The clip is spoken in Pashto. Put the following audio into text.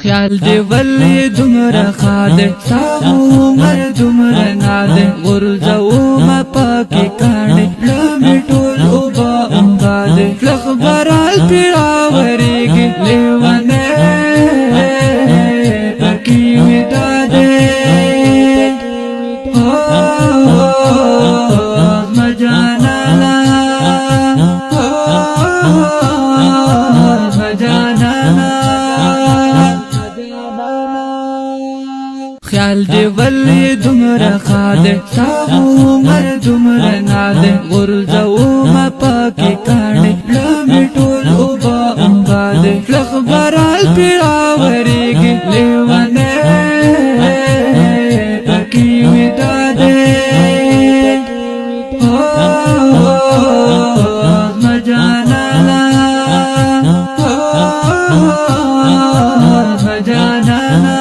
خیال دی ولی دمرا خاده ساو مر دمرا ناده غرزو ما پاکی کانده لمی ټول اوبا امباده لخبرال پیراوریگی لیوانه پاکی ویداده مجانانا مجانانا خیال دی ولی دمرا خاده ساو مر دمرا ناده غرزو ما پاکی کانده لمی ټول اوبا امباده لخبرال پیراوریگی لیوانه پاکی ویداده مجانانا مجانانا